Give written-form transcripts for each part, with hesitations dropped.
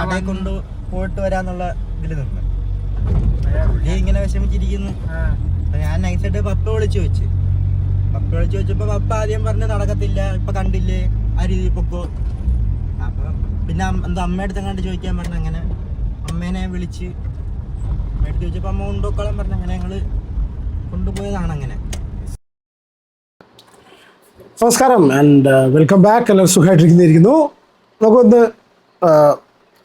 കടയിൽ കൊണ്ട് പോയിട്ട് വരാന്നുള്ള ഇതിൽ നിന്ന് ഇങ്ങനെ വിഷമിച്ചിരിക്കുന്നു. ഞാൻ നൈസായിട്ട് പപ്പ വിളിച്ചു ചോദിച്ചപ്പോ പപ്പ ആദ്യം പറഞ്ഞ് നടക്കത്തില്ല, ഇപ്പൊ കണ്ടില്ലേ ആ രീതി പൊക്കോ. അപ്പൊ പിന്നെ എന്തോ അമ്മയുടെ കണ്ട് ചോദിക്കാൻ പറഞ്ഞ, അങ്ങനെ അമ്മേനെ വിളിച്ച് അമ്മയുടെ ചോദിച്ചപ്പോ അമ്മ കൊണ്ടുപോക്കോളാൻ പറഞ്ഞ, അങ്ങനെ ഞങ്ങള് കൊണ്ടുപോയതാണ്. അങ്ങനെ നമസ്കാരം ആൻഡ് വെൽക്കം ബാക്ക്. എല്ലാവരും സുഖമായിട്ടിരിക്കുന്നു. നമുക്കൊന്ന്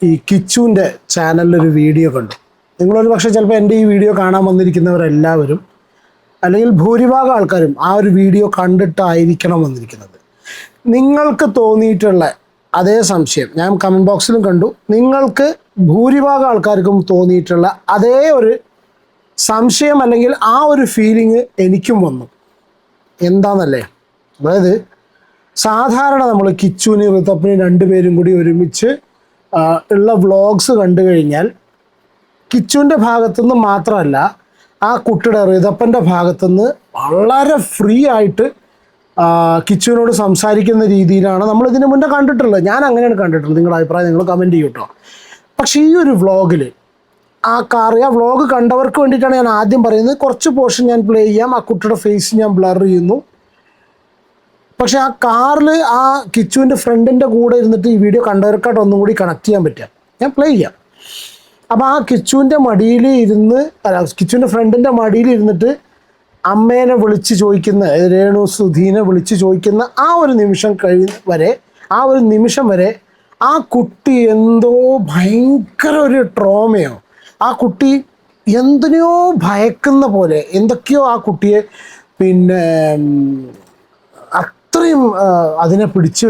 ഈ കിച്ചുവിൻ്റെ ചാനലിലൊരു വീഡിയോ കണ്ടു. നിങ്ങളൊരു പക്ഷേ ചിലപ്പോൾ എൻ്റെ ഈ വീഡിയോ കാണാൻ വന്നിരിക്കുന്നവരെല്ലാവരും അല്ലെങ്കിൽ ഭൂരിഭാഗം ആൾക്കാരും ആ ഒരു വീഡിയോ കണ്ടിട്ടായിരിക്കണം വന്നിരിക്കുന്നത്. നിങ്ങൾക്ക് തോന്നിയിട്ടുള്ള അതേ സംശയം ഞാൻ കമൻറ്റ് ബോക്സിലും കണ്ടു. നിങ്ങൾക്ക് ഭൂരിഭാഗം ആൾക്കാർക്കും തോന്നിയിട്ടുള്ള അതേ ഒരു സംശയം അല്ലെങ്കിൽ ആ ഒരു ഫീലിംഗ് എനിക്കും വന്നു. എന്താണെന്നല്ലേ, അതായത് സാധാരണ നമ്മൾ കിച്ചുവിന് ഋതപ്പിന് രണ്ടുപേരും കൂടി ഒരുമിച്ച് ഉള്ള വ്ളോഗ്സ് കണ്ടു കഴിഞ്ഞാൽ കിച്ചുവിൻ്റെ ഭാഗത്തുനിന്ന് മാത്രമല്ല, ആ കുട്ടിയുടെ ഋതപ്പൻ്റെ ഭാഗത്തുനിന്ന് വളരെ ഫ്രീ ആയിട്ട് കിച്ചുവിനോട് സംസാരിക്കുന്ന രീതിയിലാണ് നമ്മൾ ഇതിന് മുന്നേ കണ്ടിട്ടുള്ളത്. ഞാൻ അങ്ങനെയാണ് കണ്ടിട്ടുള്ളത്. നിങ്ങളുടെ അഭിപ്രായം നിങ്ങൾ കമൻറ്റ് ചെയ്യൂ കേട്ടോ. പക്ഷേ ഈ ഒരു വ്ളോഗിൽ ആ വ്ളോഗ് കണ്ടവർക്ക് വേണ്ടിയിട്ടാണ് ഞാൻ ആദ്യം പറയുന്നത്. കുറച്ച് പോർഷൻ ഞാൻ പ്ലേ ചെയ്യാം. ആ കുട്ടിയുടെ ഫേസ് ഞാൻ ബ്ലർ ചെയ്യുന്നു. പക്ഷെ ആ കാറിൽ ആ കിച്ചുവിൻ്റെ ഫ്രണ്ടിൻ്റെ കൂടെ ഇരുന്നിട്ട് ഈ വീഡിയോ കണ്ടവർക്കായിട്ട് ഒന്നും കൂടി കണക്ട് ചെയ്യാൻ പറ്റുക. ഞാൻ പ്ലേ ചെയ്യാം. അപ്പോൾ ആ കിച്ചുവിൻ്റെ മടിയിൽ ഇരുന്ന് കിച്ചുവിൻ്റെ ഫ്രണ്ടിൻ്റെ മടിയിൽ ഇരുന്നിട്ട് അമ്മേനെ വിളിച്ച് ചോദിക്കുന്ന, രേണു സുധീനെ വിളിച്ച് ചോദിക്കുന്ന ആ ഒരു നിമിഷം ആ ഒരു നിമിഷം വരെ ആ കുട്ടി എന്തോ ഭയങ്കര ഒരു ട്രോമയോ, ആ കുട്ടി എന്തിനെയോ ഭയക്കുന്ന പോലെ എന്തൊക്കെയോ ആ കുട്ടിയെ പിന്നെ അത്രയും അതിനെ പിടിച്ചു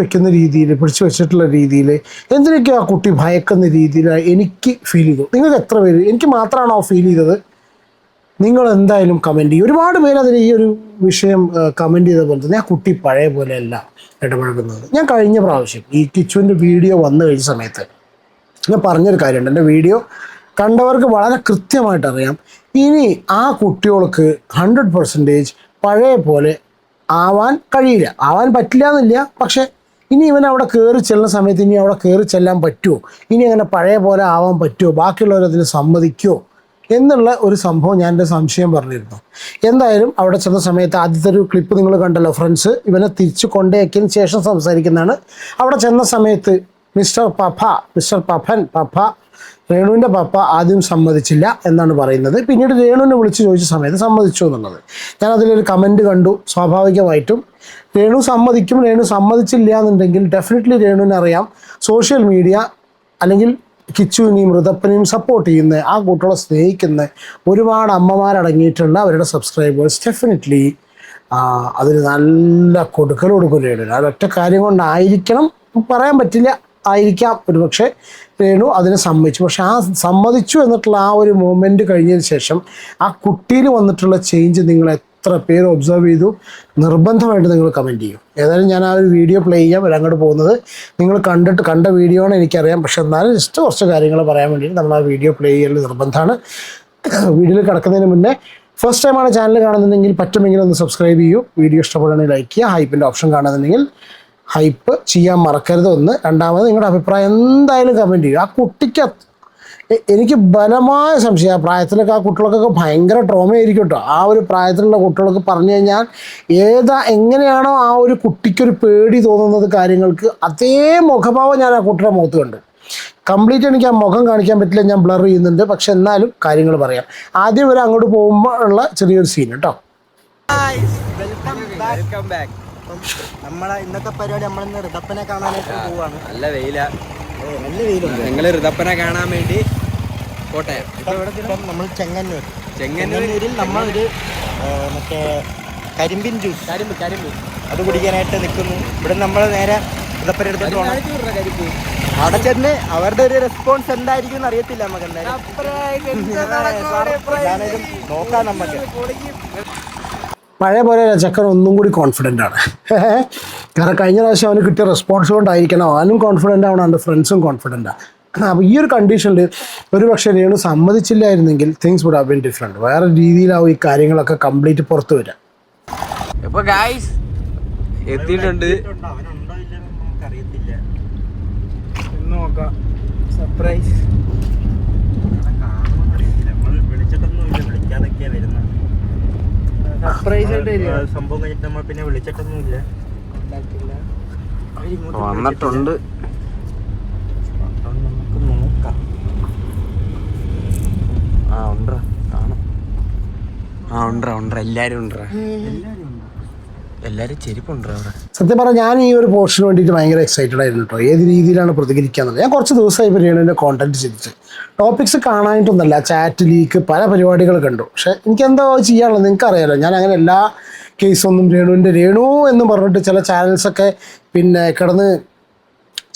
വെച്ചിട്ടുള്ള രീതിയിൽ എന്തിനൊക്കെയോ ആ കുട്ടി ഭയക്കുന്ന രീതിയിൽ എനിക്ക് ഫീൽ ചെയ്തു. നിങ്ങൾക്ക് എത്ര പേര്, എനിക്ക് മാത്രമാണോ ഫീൽ ചെയ്തത്? നിങ്ങൾ എന്തായാലും കമൻറ്റ് ചെയ്യും. ഒരുപാട് പേര് അതിന് ഈ ഒരു വിഷയം കമൻറ്റ് ചെയ്ത പോലെ തന്നെ ആ കുട്ടി പഴയ പോലെയല്ല ഇടപഴകുന്നത്. ഞാൻ കഴിഞ്ഞ പ്രാവശ്യം ഈ കിച്ചുവിൻ്റെ വീഡിയോ വന്നു കഴിഞ്ഞ സമയത്ത് ഞാൻ പറഞ്ഞൊരു കാര്യമുണ്ട്. എൻ്റെ വീഡിയോ കണ്ടവർക്ക് വളരെ കൃത്യമായിട്ട് അറിയാം. ഇനി ആ കുട്ടികൾക്ക് 100% പഴയ പോലെ ആവാൻ കഴിയില്ല. ആവാൻ പറ്റില്ല എന്നില്ല, പക്ഷെ ഇനി ഇവൻ അവിടെ കയറി ചെല്ലുന്ന സമയത്ത് ഇനി അവിടെ കയറി ചെല്ലാൻ പറ്റുമോ, ഇനി അങ്ങനെ പഴയ പോലെ ആവാൻ പറ്റുമോ, ബാക്കിയുള്ളവരതിന് സമ്മതിക്കുമോ എന്നുള്ള ഒരു സംഭവം ഞാൻ എൻ്റെ സംശയം പറഞ്ഞിരുന്നു. എന്തായാലും അവിടെ ചെന്ന സമയത്ത് ആദ്യത്തെ ഒരു ക്ലിപ്പ് നിങ്ങൾ കണ്ടല്ലോ, ഫ്രണ്ട്സ് ഇവനെ തിരിച്ച് കൊണ്ടേക്കിയതിന് ശേഷം സംസാരിക്കുന്നതാണ്. അവിടെ ചെന്ന സമയത്ത് മിസ്റ്റർ പപ്പ രേണുവിൻ്റെ പപ്പ ആദ്യം സമ്മതിച്ചില്ല എന്നാണ് പറയുന്നത്. പിന്നീട് രേണുവിനെ വിളിച്ച് ചോദിച്ച സമയത്ത് സമ്മതിച്ചു എന്നുള്ളത് ഞാനതിലൊരു കമൻറ്റ് കണ്ടു. സ്വാഭാവികമായിട്ടും രേണു സമ്മതിക്കും. രേണു സമ്മതിച്ചില്ല എന്നുണ്ടെങ്കിൽ ഡെഫിനറ്റ്ലി രേണുവിനെ അറിയാം സോഷ്യൽ മീഡിയ അല്ലെങ്കിൽ കിച്ചുവിനെയും ഋതപ്പനെയും സപ്പോർട്ട് ചെയ്യുന്ന, ആ കുട്ടികളെ സ്നേഹിക്കുന്ന ഒരുപാട് അമ്മമാരടങ്ങിയിട്ടുള്ള അവരുടെ സബ്സ്ക്രൈബേഴ്സ് ഡെഫിനറ്റ്ലി അതിന് നല്ല കൊടുക്കലുണ്ട്. അതൊറ്റ കാര്യം കൊണ്ടായിരിക്കണം, പറയാൻ പറ്റില്ല, ആയിരിക്കാം ഒരുപക്ഷെ രേണു അതിനെ സമ്മതിച്ചു. പക്ഷെ ആ സമ്മതിച്ചു എന്നിട്ടുള്ള ആ ഒരു മൊമെൻറ്റ് കഴിഞ്ഞതിന് ശേഷം ആ കുട്ടിയിൽ വന്നിട്ടുള്ള ചേഞ്ച് നിങ്ങൾ എത്ര പേര് ഒബ്സർവ് ചെയ്തു? നിർബന്ധമായിട്ട് നിങ്ങൾ കമൻറ്റ് ചെയ്യും. ഏതായാലും ഞാൻ ആ ഒരു വീഡിയോ പ്ലേ ചെയ്യാം. അങ്ങോട്ട് പോകുന്നത് നിങ്ങൾ കണ്ട വീഡിയോ ആണ് എനിക്കറിയാം, പക്ഷെ എന്നാലും ജസ്റ്റ് കുറച്ച് കാര്യങ്ങൾ പറയാൻ വേണ്ടിയിട്ട് നമ്മൾ ആ വീഡിയോ പ്ലേ ചെയ്യൽ നിർബന്ധമാണ്. വീഡിയോയിൽ കിടക്കുന്നതിന് മുന്നേ ഫസ്റ്റ് ടൈമാണ് ചാനൽ കാണുന്നുണ്ടെങ്കിൽ പറ്റുമെങ്കിൽ ഒന്ന് സബ്സ്ക്രൈബ് ചെയ്യൂ. വീഡിയോ ഇഷ്ടപ്പെടുകയാണെങ്കിൽ ലൈക്ക് ചെയ്യുക. ഹൈപ്പിൻ്റെ ഓപ്ഷൻ കാണുന്നുണ്ടെങ്കിൽ ഹൈപ്പ് ചെയ്യാൻ മറക്കരുത്. ഒന്ന്. രണ്ടാമത് നിങ്ങളുടെ അഭിപ്രായം എന്തായാലും കമൻറ്റ് ചെയ്യും. ആ കുട്ടിക്ക് എനിക്ക് ബലമായ സംശയം, ആ പ്രായത്തിലൊക്കെ ആ കുട്ടികൾക്കൊക്കെ ഭയങ്കര ട്രോമയായിരിക്കും കേട്ടോ. ആ ഒരു പ്രായത്തിലുള്ള കുട്ടികൾക്ക് പറഞ്ഞു കഴിഞ്ഞാൽ എങ്ങനെയാണോ ആ ഒരു കുട്ടിക്കൊരു പേടി തോന്നുന്നത് കാര്യങ്ങൾക്ക്, അതേ മുഖഭാവം ഞാൻ ആ കുട്ടിയുടെ മുഖത്ത് കണ്ടു. കംപ്ലീറ്റ് എനിക്ക് ആ മുഖം കാണിക്കാൻ പറ്റില്ല, ഞാൻ ബ്ലർ ചെയ്യുന്നുണ്ട്. പക്ഷെ എന്നാലും കാര്യങ്ങൾ പറയാം. ആദ്യം വരെ അങ്ങോട്ട് പോകുമ്പോൾ ഉള്ള ചെറിയൊരു സീൻ കേട്ടോ. നമ്മളെ ഇന്നത്തെ പരിപാടി നമ്മളിന്ന് ഋതപ്പനെ കാണാനായിട്ട് പോവാണ്. നല്ല വെയിലുണ്ട്. ഞങ്ങള് ഋതപ്പനെ കാണാൻ വേണ്ടി കോട്ടയം നമ്മൾ ചെങ്ങന്നൂരിൽ നമ്മളൊരു മറ്റേ കരിമ്പിൻ ജ്യൂസ് അത് കുടിക്കാനായിട്ട് നിൽക്കുന്നു. ഇവിടെ നമ്മൾ നേരെ ഋതപ്പനെ എടുത്തിട്ട് പോകണം. അവിടെ ചെന്ന് അവരുടെ ഒരു റെസ്പോൺസ് എന്തായിരിക്കും എന്ന് അറിയത്തില്ല നമുക്ക്. എന്തായാലും നോക്കാം. നമുക്ക് പഴയ പോലെ ചക്കൻ ഒന്നും കൂടി കോൺഫിഡൻ്റ് ആണ്. കാരണം കഴിഞ്ഞ പ്രാവശ്യം അവന് കിട്ടിയ റെസ്പോൺസ് കൊണ്ടായിരിക്കണം അവനും കോൺഫിഡൻ്റ് ആവണം, അവൻ്റെ ഫ്രണ്ട്സും കോൺഫിഡൻ്റാണ്. അപ്പോൾ ഈ ഒരു കണ്ടീഷനിൽ ഒരു പക്ഷേ രേണു സമ്മതിച്ചില്ലായിരുന്നെങ്കിൽ things would have been different. വേറെ രീതിയിലാവും ഈ കാര്യങ്ങളൊക്കെ കംപ്ലീറ്റ് പുറത്തു വരാം. ഇപ്പോൾ ഗായ്സ് എത്തിയിട്ടുണ്ട്. അവനുണ്ടോ ഇല്ലെന്ന് നമുക്കറിയത്തില്ല. നോക്കാം. സർപ്രൈസ്. നമ്മൾ വിളിച്ചിട്ടൊന്നുമില്ല, വിളിക്കാതൊക്കെയാ വരുന്നത്. സർപ്രൈസ് ആയിട്ട് വരിക. സംഭവം കഴിഞ്ഞിട്ട് നമ്മൾ പിന്നെ വിളിച്ചിട്ടൊന്നുമില്ല. വന്നിട്ടുണ്ട്. നമുക്ക് നോക്കാം. ഉണ്ടോ കാണാം. ഉണ്ടോ എല്ലാരും ഉണ്ടോ? എല്ലാരും ചെരുപ്പുണ്ടോ അവിടെ? സത്യം പറഞ്ഞാൽ ഞാൻ ഈ ഒരു പോർഷന് വേണ്ടിയിട്ട് ഭയങ്കര എക്സൈറ്റഡ് ആയിരുന്നു കേട്ടോ. ഏത് രീതിയിലാണ് പ്രതികരിക്കാന്നുള്ളത്. ഞാൻ കുറച്ച് ദിവസമായി രേണുവിൻ്റെ കോണ്ടന്റ് ചെയ്തിട്ട് ടോപ്പിക്സ് കാണാനായിട്ടൊന്നുമല്ല, ചാറ്റ് ലീക്ക് പല പരിപാടികൾ കണ്ടു. പക്ഷെ എനിക്കെന്തോ ചെയ്യാനുള്ളത് നിങ്ങൾക്കറിയാലോ. ഞാൻ അങ്ങനെ എല്ലാ കേസൊന്നും രേണു എന്ന് പറഞ്ഞിട്ട് ചില ചാനൽസൊക്കെ പിന്നെ കിടന്ന്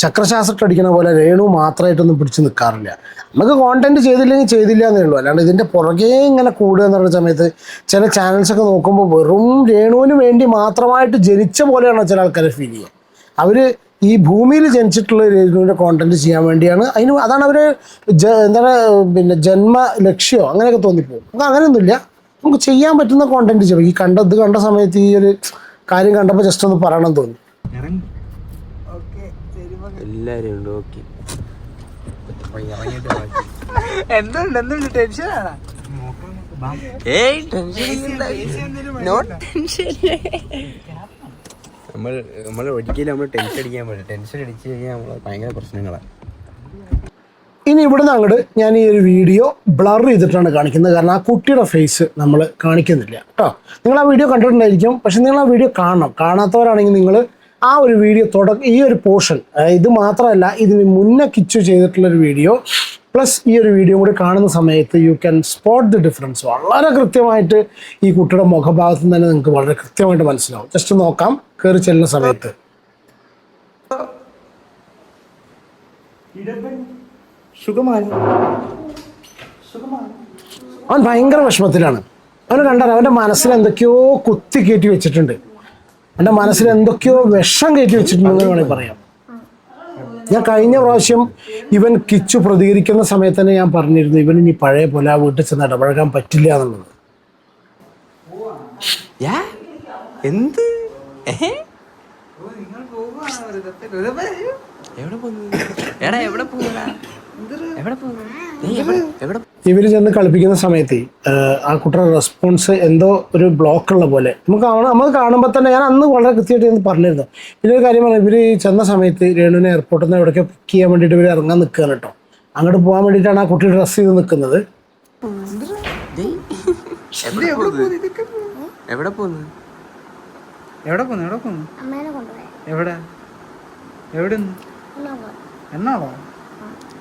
ചക്രശാസ്ത്രം അടിക്കുന്ന പോലെ രേണു മാത്രമായിട്ടൊന്നും പിടിച്ച് നിൽക്കാറില്ല. നമുക്ക് കോണ്ടന്റ് ചെയ്തില്ലെങ്കിൽ ചെയ്തില്ല എന്നേ ഉള്ളൂ. അല്ലാണ്ട് ഇതിൻ്റെ പുറകെ ഇങ്ങനെ കൂടുക എന്ന് പറയുന്ന സമയത്ത് ചില ചാനൽസൊക്കെ നോക്കുമ്പോൾ വെറും രേണുവിന് വേണ്ടി മാത്രമായിട്ട് ജനിച്ച പോലെയാണ് ചില ആൾക്കാരെ ഫീൽ ചെയ്യുക. അവർ ഈ ഭൂമിയിൽ ജനിച്ചിട്ടുള്ള രേണുവിൻ്റെ കോണ്ടന്റ് ചെയ്യാൻ വേണ്ടിയാണ്. അതാണ് അവർ എന്താണ് പിന്നെ ജന്മ ലക്ഷ്യമോ അങ്ങനെയൊക്കെ തോന്നിപ്പോകും. നമുക്ക് അങ്ങനെയൊന്നുമില്ല. നമുക്ക് ചെയ്യാൻ പറ്റുന്ന കോണ്ടന്റ് ചെയ്യും. ഈ കണ്ട സമയത്ത് ഈ ഒരു കാര്യം കണ്ടപ്പോൾ ജസ്റ്റ് ഒന്ന് പറയണം തോന്നി. എല്ലാരും ഉണ്ട്. ഓക്കെ, എന്തുണ്ട് ടെൻഷനാണ്? നമ്മൾ ഒരിക്കലും നമ്മൾ ടെൻഷൻ അടിക്കാൻ പറ്റില്ല. ടെൻഷൻ അടിച്ചു കഴിഞ്ഞാൽ നമ്മൾ ഭയങ്കര പ്രശ്നങ്ങളാണ്. ഇനി ഇവിടുന്ന് അങ്ങോട്ട് ഞാൻ ഈ ഒരു വീഡിയോ ബ്ലർ ചെയ്തിട്ടാണ് കാണിക്കുന്നത്. കാരണം ആ കുട്ടിയുടെ ഫേസ് നമ്മൾ കാണിക്കുന്നില്ല കേട്ടോ. നിങ്ങൾ ആ വീഡിയോ കണ്ടിട്ടുണ്ടായിരിക്കും, പക്ഷെ നിങ്ങൾ ആ വീഡിയോ കാണാത്തവരാണെങ്കിൽ നിങ്ങൾ ആ ഒരു വീഡിയോ ഈ ഒരു പോർഷൻ, ഇത് മാത്രമല്ല ഇതിന് മുന്നേ കിച്ചു ചെയ്തിട്ടുള്ളൊരു വീഡിയോ പ്ലസ് ഈ ഒരു വീഡിയോ കൂടി കാണുന്ന സമയത്ത് you can spot the difference. വളരെ കൃത്യമായിട്ട് ഈ കുട്ടിയുടെ മുഖഭാഗത്ത് തന്നെ നിങ്ങൾക്ക് വളരെ കൃത്യമായിട്ട് മനസ്സിലാവും. ജസ്റ്റ് നോക്കാം കയറി ചെല്ലുന്ന സമയത്ത്. അവൻ ഭയങ്കര വിഷമത്തിലാണ്. അവന് കണ്ടാൽ അവൻ്റെ മനസ്സിൽ എന്തൊക്കെയോ കുത്തി കയറ്റി വെച്ചിട്ടുണ്ട്. എൻ്റെ മനസ്സിൽ എന്തൊക്കെയോ വിഷം കയറ്റി വെച്ചിട്ടുണ്ടെന്ന് വേണമെങ്കിൽ പറയാം. ഞാൻ കഴിഞ്ഞ പ്രാവശ്യം ഇവൻ കിച്ചു പ്രതികരിക്കുന്ന സമയത്ത് തന്നെ ഞാൻ പറഞ്ഞിരുന്നു ഇവൻ ഇനി പഴയ പോലെ ആ വീട്ടിൽ ചെന്ന് ഇടപഴകാൻ പറ്റില്ല എന്നുള്ളത്. എന്ത് ഇവർ ചെന്ന് കളിപ്പിക്കുന്ന സമയത്ത് ആ കുട്ടിയുടെ റെസ്പോൺസ് എന്തോ ഒരു ബ്ലോക്കുള്ള പോലെ നമുക്ക് കാണുമ്പോൾ തന്നെ ഞാൻ അന്ന് വളരെ കൃത്യമായിട്ട് പറഞ്ഞിരുന്നു. പിന്നെ ഒരു കാര്യം പറഞ്ഞാൽ ഇവർ ചെന്ന സമയത്ത് രേണുവിനെ എയർപോർട്ടിൽ നിന്ന് എവിടെയൊക്കെ പിക്ക് ചെയ്യാൻ വേണ്ടിയിട്ട് ഇവർ ഇറങ്ങാൻ നിൽക്കുകയാണ് കേട്ടോ. അങ്ങോട്ട് പോകാൻ വേണ്ടിയിട്ടാണ് ആ കുട്ടി ഡ്രസ്സ് ചെയ്ത് നിൽക്കുന്നത്.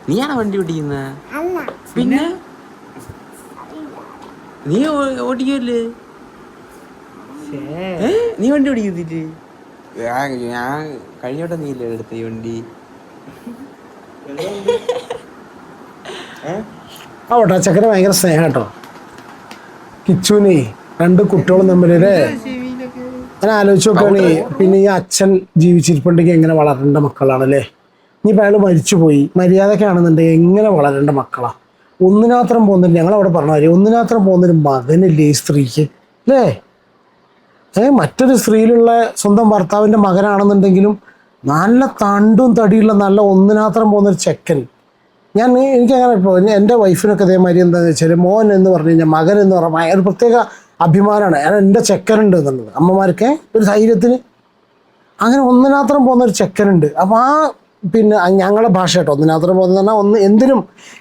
നീയാണോ വണ്ടി ഓടിക്കുന്ന? പിന്നെ നീ ഓടിക്കല്ലേ? നീ വണ്ടി ഓടിക്കുന്നില്ലേ? ഞാൻ കഴിഞ്ഞോട്ടെ നീല്ലേ എടുത്ത ഈ വണ്ടി? ആവട്ടെ, ചക്കര ഭയങ്കര സ്നേഹം കേട്ടോ കിച്ചുവിനെ. രണ്ട് കുട്ടികളും തമ്മിലല്ലേ ഞാൻ ആലോചിച്ച് നോക്കുകയാണെ. പിന്നെ ഈ അച്ഛൻ ജീവിച്ചിരിപ്പുണ്ടെങ്കിൽ എങ്ങനെ വളരേണ്ട മക്കളാണല്ലേ. ഇനിയിപ്പോൾ അയാൾ മരിച്ചുപോയി, മര്യാദക്കാണെന്നുണ്ടെങ്കിൽ എങ്ങനെ വളരേണ്ട മക്കളാണ്. ഒന്നിനാത്രം പോകുന്നൊരു, ഞങ്ങളവിടെ പറഞ്ഞ കാര്യം, ഒന്നിനാത്രം പോകുന്നൊരു മകനില്ലേ ഈ സ്ത്രീക്ക് അല്ലേ. മറ്റൊരു സ്ത്രീയിലുള്ള സ്വന്തം ഭർത്താവിൻ്റെ മകനാണെന്നുണ്ടെങ്കിലും നല്ല തണ്ടും തടിയുള്ള നല്ല ഒന്നിനാത്രം പോകുന്നൊരു ചെക്കൻ. എനിക്കങ്ങനെ ഇപ്പോൾ എൻ്റെ വൈഫിനൊക്കെ അതേമാതിരി എന്താണെന്ന് വെച്ചാൽ മോൻ എന്ന് പറഞ്ഞു കഴിഞ്ഞാൽ മകൻ എന്ന് പറഞ്ഞാൽ ഒരു പ്രത്യേക അഭിമാനമാണ്. ഞാൻ എൻ്റെ ചെക്കനുണ്ട് എന്നുള്ളത് അമ്മമാർക്ക് ഒരു ധൈര്യത്തിന്. അങ്ങനെ ഒന്നിനാത്രം പോകുന്നൊരു ചെക്കനുണ്ട്. അപ്പോൾ ആ പിന്നെ ഞങ്ങളുടെ ഭാഷ കേട്ടോ ഒന്നിനാത്രം പോകുന്ന പറഞ്ഞാൽ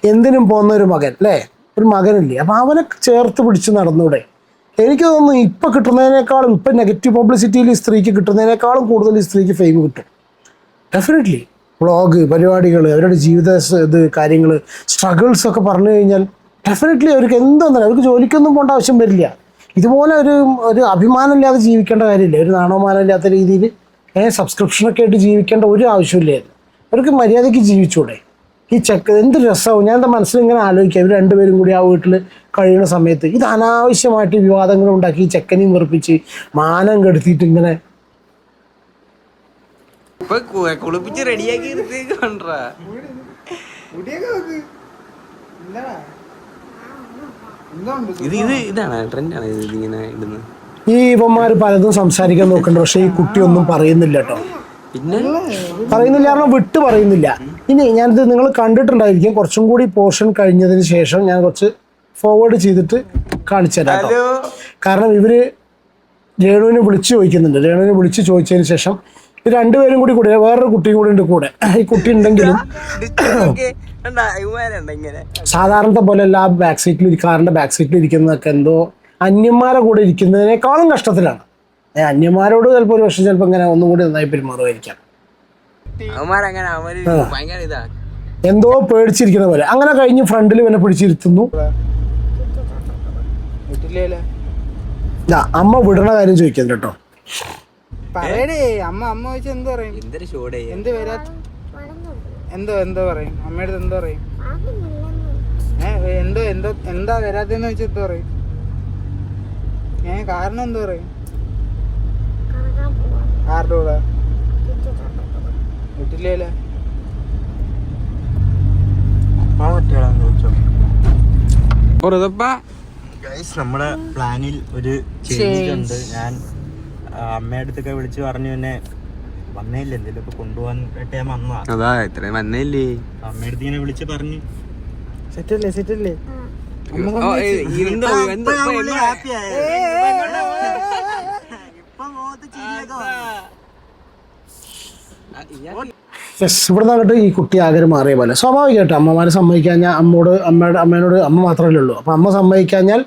എന്തിനും പോകുന്ന ഒരു മകൻ അല്ലേ, ഒരു മകനില്ലേ. അപ്പോൾ അവനെ ചേർത്ത് പിടിച്ച് നടന്നൂടെ. എനിക്ക് തോന്നുന്നു ഇപ്പം കിട്ടുന്നതിനേക്കാളും ഇപ്പം നെഗറ്റീവ് പബ്ലിസിറ്റിയിൽ ഈ സ്ത്രീക്ക് കിട്ടുന്നതിനേക്കാളും കൂടുതൽ ഈ സ്ത്രീക്ക് ഫെയിം കിട്ടും ഡെഫിനറ്റ്ലി. വ്ളോഗ് പരിപാടികൾ, അവരുടെ ജീവിത കാര്യങ്ങൾ, സ്ട്രഗിൾസ് ഒക്കെ പറഞ്ഞു കഴിഞ്ഞാൽ ഡെഫിനറ്റ്ലി അവർക്ക് എന്തോന്നല്ല, അവർക്ക് ജോലിക്കൊന്നും പോകേണ്ട ആവശ്യം വരില്ല. ഇതുപോലെ ഒരു അഭിമാനമില്ലാതെ ജീവിക്കേണ്ട കാര്യമില്ല, ഒരു നാണോമാനമില്ലാത്ത രീതിയിൽ സബ്സ്ക്രിപ്ഷനൊക്കെ ആയിട്ട് ജീവിക്കേണ്ട ഒരു ആവശ്യമില്ലായിരുന്നു. അവർക്ക് മര്യാദയ്ക്ക് ജീവിച്ചൂടെ. ഈ എന്ത് രസമാവും. ഞാൻ എൻ്റെ മനസ്സിൽ ഇങ്ങനെ ആലോചിക്കാം, ഇവർ രണ്ടുപേരും കൂടി ആ വീട്ടിൽ കഴിയുന്ന സമയത്ത് ഇത് അനാവശ്യമായിട്ട് വിവാദങ്ങൾ ഉണ്ടാക്കി ചെക്കനെയും വെറുപ്പിച്ച് മാനം കെടുത്തിയിട്ട് ഇങ്ങനെ കുളിപ്പിച്ച് റെഡിയാക്കി ഇതാണ് ട്രെൻഡാണ് ഇങ്ങനെ ഇടുന്നത്. ഈ ഇവന്മാർ പലതും സംസാരിക്കാൻ നോക്കുന്നുണ്ട്, പക്ഷേ ഈ കുട്ടി ഒന്നും പറയുന്നില്ല കേട്ടോ. പിന്നെ പറയുന്നില്ല കാരണം വിട്ട് പറയുന്നില്ല. ഇനി ഞാനിത് നിങ്ങൾ കണ്ടിട്ടുണ്ടായിരിക്കും. കുറച്ചും കൂടി പോർഷൻ കഴിഞ്ഞതിന് ശേഷം ഞാൻ കുറച്ച് ഫോർവേഡ് ചെയ്തിട്ട് കാണിച്ചു തരാം കേട്ടോ. കാരണം ഇവര് രേണുവിനെ വിളിച്ച് ചോദിക്കുന്നുണ്ട്. രേണുവിനെ വിളിച്ച് ചോദിച്ചതിന് ശേഷം ഇത് രണ്ടുപേരും കൂടി കൂടെ വേറൊരു കുട്ടിയും കൂടി ഉണ്ട് കൂടെ. ഈ കുട്ടി ഉണ്ടെങ്കിലും സാധാരണത്തെ പോലെ അല്ല. ബാക്ക് സീറ്റിൽ കാറിന്റെ ബാക്ക് സീറ്റിൽ ഇരിക്കുന്നതൊക്കെ എന്തോ അന്യന്മാരെ കൂടെ ഇരിക്കുന്നതിനേക്കാളും കഷ്ടത്തിലാണ്. അന്യന്മാരോട് ചിലപ്പോൾ ഒരു വർഷം ചിലപ്പോൾ ഇങ്ങനെ ഒന്നും കൂടി നന്നായി പെരുമാറുമായിരിക്കാം. എന്തോ പേടിച്ചിരിക്കുന്ന പോലെ. അങ്ങനെ കഴിഞ്ഞ് ഫ്രണ്ടിൽ ഇവനെ പിടിച്ചിരുത്തുന്നു. അമ്മ വിടണ കാര്യം ചോദിക്കുന്നത് കേട്ടോ. പറയടേ അമ്മ ചോദിച്ച എന്ത് പറയും? എന്ത് വരാ എന്തോ പറയും അമ്മയുടെ എന്തോ പറയും? എന്താ വരാത്തെന്ന് വെച്ചാൽ എന്തോ പറയും? കാരണം എന്തോ പറയും? ആരുടെ കൂടെ വീട്ടിലേല നമ്മുടെ പ്ലാനിൽ ഒരു ചേഞ്ച് ഉണ്ട്. ഞാൻ അമ്മയുടെ അടുത്തൊക്കെ വിളിച്ച് പറഞ്ഞു പിന്നെ വന്നേയില്ല, എന്തെങ്കിലുമൊക്കെ കൊണ്ടുപോകാൻ ഞാൻ വന്നതാ. അതാ ഇത്രയും വന്നേല്ലേ. അമ്മയുടെ അടുത്ത് ഇങ്ങനെ വിളിച്ച് പറഞ്ഞു സെറ്റല്ലേ ഇവിടെ നിന്നിട്ട് ഈ കുട്ടി ആകെ മാറിയ പോലെ സ്വാഭാവികമായിട്ട് അമ്മമാരെ സമ്മതിക്കാഞ്ഞാൽ അമ്മയോട് അമ്മ മാത്രമല്ലേ ഉള്ളൂ. അപ്പം അമ്മ സമ്മതിക്കാഞ്ഞാൽ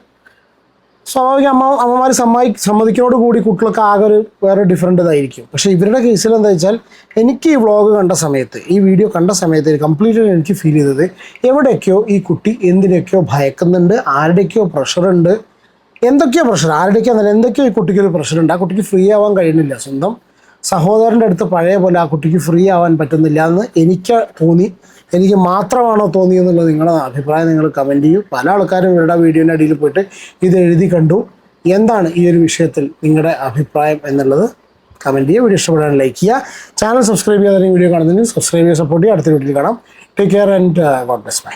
സ്വാഭാവിക അമ്മമാർ സമ്മതിക്കുന്നതോട് കൂടി കുട്ടികൾക്ക് ആകെ വേറെ ഡിഫറെൻ്റ് ഇതായിരിക്കും. പക്ഷേ ഇവരുടെ കേസിൽ എന്താ വെച്ചാൽ എനിക്ക് ഈ വ്ളോഗ് കണ്ട സമയത്ത്, ഈ വീഡിയോ കണ്ട സമയത്ത് കംപ്ലീറ്റ്ലി എനിക്ക് ഫീൽ ചെയ്തത് എവിടെയൊക്കെയോ ഈ കുട്ടി എന്തിനൊക്കെയോ ഭയക്കുന്നുണ്ട്, ആരുടെയൊക്കെയോ പ്രഷറുണ്ട്. എന്തൊക്കെയോ പ്രഷർ, ആരുടെയൊക്കെയോ എന്തൊക്കെയോ ഈ കുട്ടിക്കൊരു പ്രഷറുണ്ട്. ആ കുട്ടിക്ക് ഫ്രീ ആവാൻ കഴിയുന്നില്ല. സ്വന്തം സഹോദരൻ്റെ അടുത്ത് പഴയ പോലെ ആ കുട്ടിക്ക് ഫ്രീ ആവാൻ പറ്റുന്നില്ല എന്ന് എനിക്ക് തോന്നി. എനിക്ക് മാത്രമാണോ തോന്നിയെന്നുള്ളത് നിങ്ങളുടെ അഭിപ്രായം നിങ്ങൾ കമൻറ്റ് ചെയ്യൂ. പല ആൾക്കാരും ഇവരുടെ വീഡിയോൻ്റെ അടിയിൽ പോയിട്ട് ഇത് എഴുതി കണ്ടു. എന്താണ് ഈ ഒരു വിഷയത്തിൽ നിങ്ങളുടെ അഭിപ്രായം എന്നുള്ളത് കമൻറ്റ് ചെയ്യുക. വീഡിയോ ഇഷ്ടപ്പെടാൻ ലൈക്ക് ചെയ്യുക. ചാനൽ സബ്സ്ക്രൈബ് ചെയ്യാതെ വീഡിയോ കാണുന്നതിന് സബ്സ്ക്രൈബ് ചെയ്യുക, സപ്പോർട്ട് ചെയ്യുക. അടുത്ത വീഡിയോയിൽ കാണാം. Take care and God bless. By.